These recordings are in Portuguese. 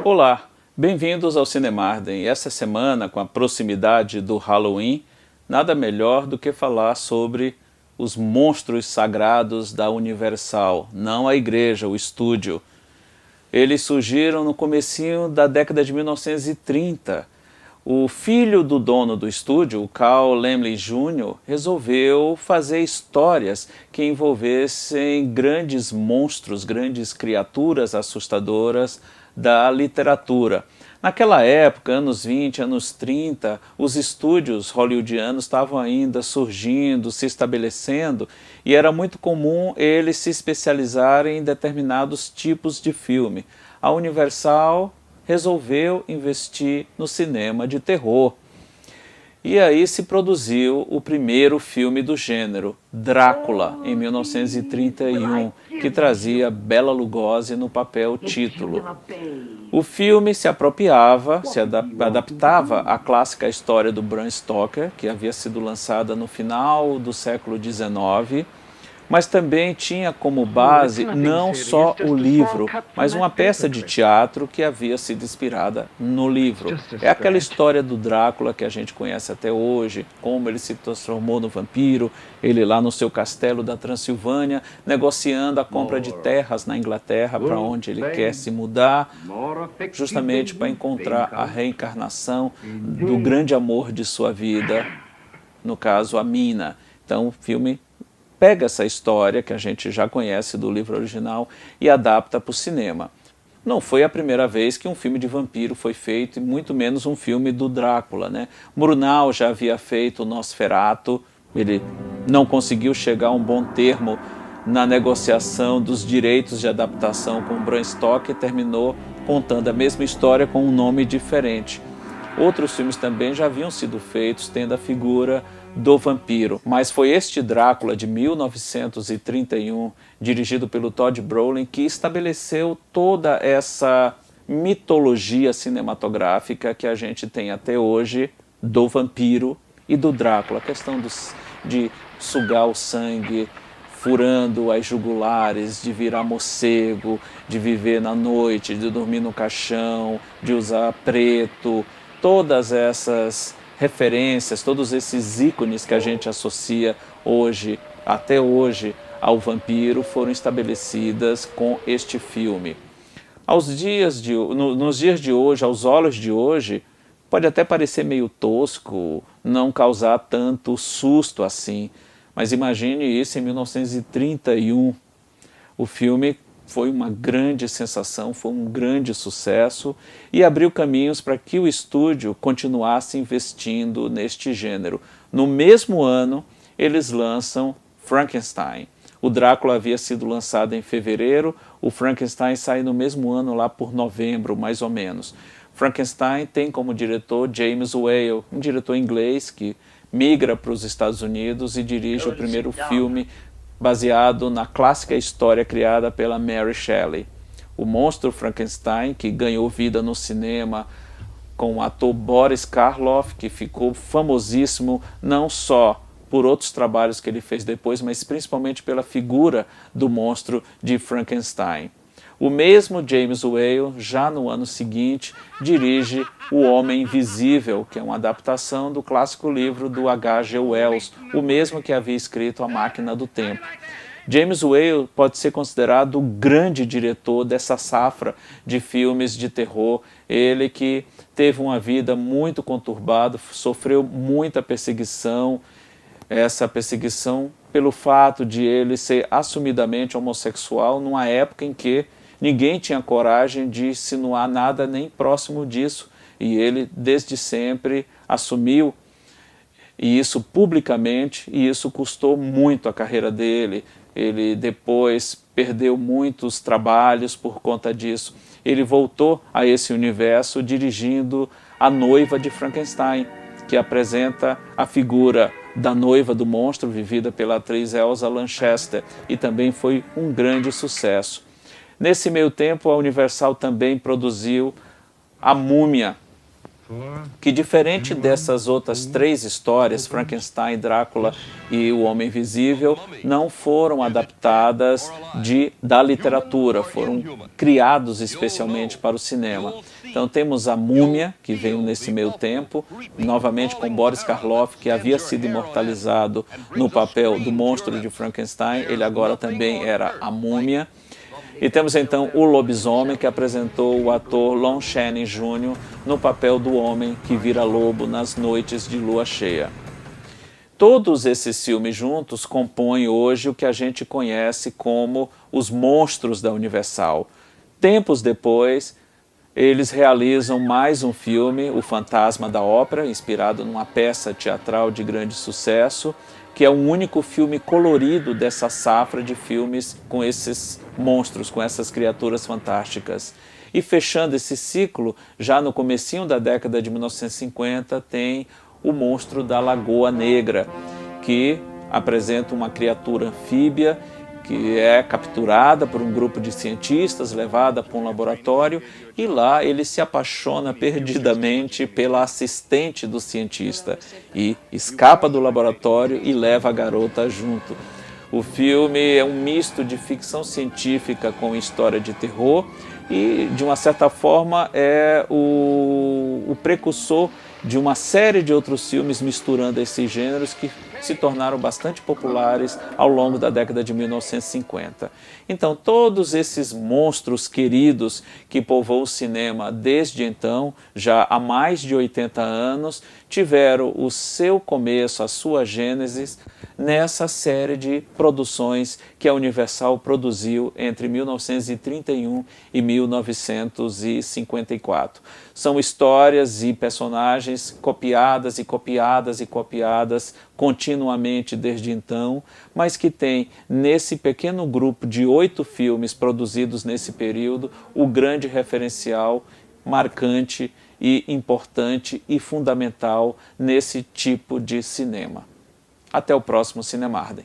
Olá, bem-vindos ao Cinemarden. E essa semana, com a proximidade do Halloween, nada melhor do que falar sobre os monstros sagrados da Universal, não a igreja, o estúdio. Eles surgiram no comecinho da década de 1930. O filho do dono do estúdio, o Carl Laemmle Jr., resolveu fazer histórias que envolvessem grandes monstros, grandes criaturas assustadoras da literatura. Naquela época, anos 20, anos 30, os estúdios hollywoodianos estavam ainda surgindo, se estabelecendo, e era muito comum eles se especializarem em determinados tipos de filme. A Universal resolveu investir no cinema de terror. E aí se produziu o primeiro filme do gênero, Drácula, em 1931, que trazia Bela Lugosi no papel título. O filme se apropriava, adaptava à clássica história do Bram Stoker, que havia sido lançada no final do século XIX, mas também tinha como base não só o livro, mas uma peça de teatro que havia sido inspirada no livro. É aquela história do Drácula que a gente conhece até hoje, como ele se transformou no vampiro, ele lá no seu castelo da Transilvânia, negociando a compra de terras na Inglaterra, para onde ele quer se mudar, justamente para encontrar a reencarnação do grande amor de sua vida, no caso a Mina. Então o filme pega essa história, que a gente já conhece do livro original, e adapta para o cinema. Não foi a primeira vez que um filme de vampiro foi feito, e muito menos um filme do Drácula, né? Murnau já havia feito o Nosferatu, ele não conseguiu chegar a um bom termo na negociação dos direitos de adaptação com Bram Stoker e terminou contando a mesma história com um nome diferente. Outros filmes também já haviam sido feitos tendo a figura do vampiro, mas foi este Drácula de 1931, dirigido pelo Todd Browning, que estabeleceu toda essa mitologia cinematográfica que a gente tem até hoje do vampiro e do Drácula, a questão de sugar o sangue, furando as jugulares, de virar morcego, de viver na noite, de dormir no caixão, de usar preto, todas essas referências, todos esses ícones que a gente associa hoje, até hoje, ao vampiro, foram estabelecidas com este filme. Nos dias de hoje, aos olhos de hoje, pode até parecer meio tosco, não causar tanto susto assim, mas imagine isso em 1931. O filme foi uma grande sensação, foi um grande sucesso e abriu caminhos para que o estúdio continuasse investindo neste gênero. No mesmo ano, eles lançam Frankenstein. O Drácula havia sido lançado em fevereiro, o Frankenstein sai no mesmo ano, lá por novembro, mais ou menos. Frankenstein tem como diretor James Whale, um diretor inglês que migra para os Estados Unidos e dirige o primeiro filme baseado na clássica história criada pela Mary Shelley. O monstro Frankenstein, que ganhou vida no cinema com o ator Boris Karloff, que ficou famosíssimo não só por outros trabalhos que ele fez depois, mas principalmente pela figura do monstro de Frankenstein. O mesmo James Whale, já no ano seguinte, dirige O Homem Invisível, que é uma adaptação do clássico livro do H.G. Wells, o mesmo que havia escrito A Máquina do Tempo. James Whale pode ser considerado o grande diretor dessa safra de filmes de terror. Ele que teve uma vida muito conturbada, sofreu muita perseguição, essa perseguição pelo fato de ele ser assumidamente homossexual numa época em que ninguém tinha coragem de insinuar nada nem próximo disso. E ele, desde sempre, assumiu e isso publicamente, e isso custou muito a carreira dele. Ele depois perdeu muitos trabalhos por conta disso. Ele voltou a esse universo dirigindo A Noiva de Frankenstein, que apresenta a figura da noiva do monstro, vivida pela atriz Elsa Lanchester, e também foi um grande sucesso. Nesse meio tempo, a Universal também produziu A Múmia, que, diferente dessas outras 3 histórias, Frankenstein, Drácula e O Homem Invisível, não foram adaptadas da literatura, foram criados especialmente para o cinema. Então temos A Múmia, que veio nesse meio tempo, novamente com Boris Karloff, que havia sido imortalizado no papel do monstro de Frankenstein, ele agora também era a Múmia. E temos então O Lobisomem, que apresentou o ator Lon Chaney Jr. no papel do homem que vira lobo nas noites de lua cheia. Todos esses filmes juntos compõem hoje o que a gente conhece como os monstros da Universal. Tempos depois, eles realizam mais um filme, O Fantasma da Ópera, inspirado numa peça teatral de grande sucesso, que é o único filme colorido dessa safra de filmes com esses monstros, com essas criaturas fantásticas. E fechando esse ciclo, já no comecinho da década de 1950, tem O Monstro da Lagoa Negra, que apresenta uma criatura anfíbia que é capturada por um grupo de cientistas, levada para um laboratório, e lá ele se apaixona perdidamente pela assistente do cientista e escapa do laboratório e leva a garota junto. O filme é um misto de ficção científica com história de terror e, de uma certa forma, é o precursor de uma série de outros filmes misturando esses gêneros que se tornaram bastante populares ao longo da década de 1950. Então, todos esses monstros queridos que povoam o cinema desde então, já há mais de 80 anos, tiveram o seu começo, a sua gênese, nessa série de produções que a Universal produziu entre 1931 e 1954. São histórias e personagens copiadas e copiadas e copiadas continuamente desde então, mas que tem nesse pequeno grupo de 8 filmes produzidos nesse período o grande referencial marcante e importante e fundamental nesse tipo de cinema. Até o próximo Cinemarden.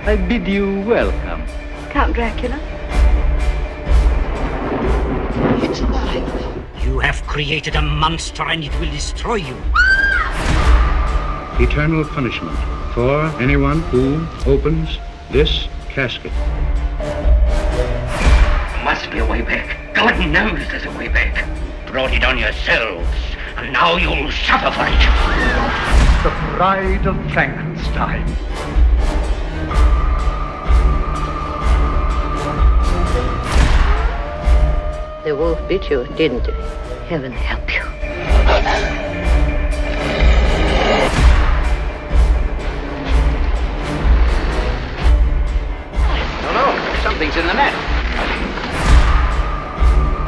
I bid you welcome. Count Dracula? It's alive. You have created a monster and it will destroy you. Eternal punishment for anyone who opens this casket. Must be a way back. God knows there's a way back. Brought it on yourselves, and now you'll suffer for it. The Bride of Frankenstein. The wolf bit you, didn't it? Heaven help you. No, something's in the net.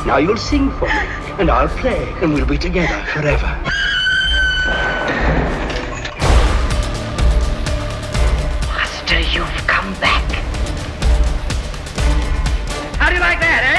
Now you'll sing for me, and I'll play, and we'll be together forever. Master, you've come back. How do you like that, eh?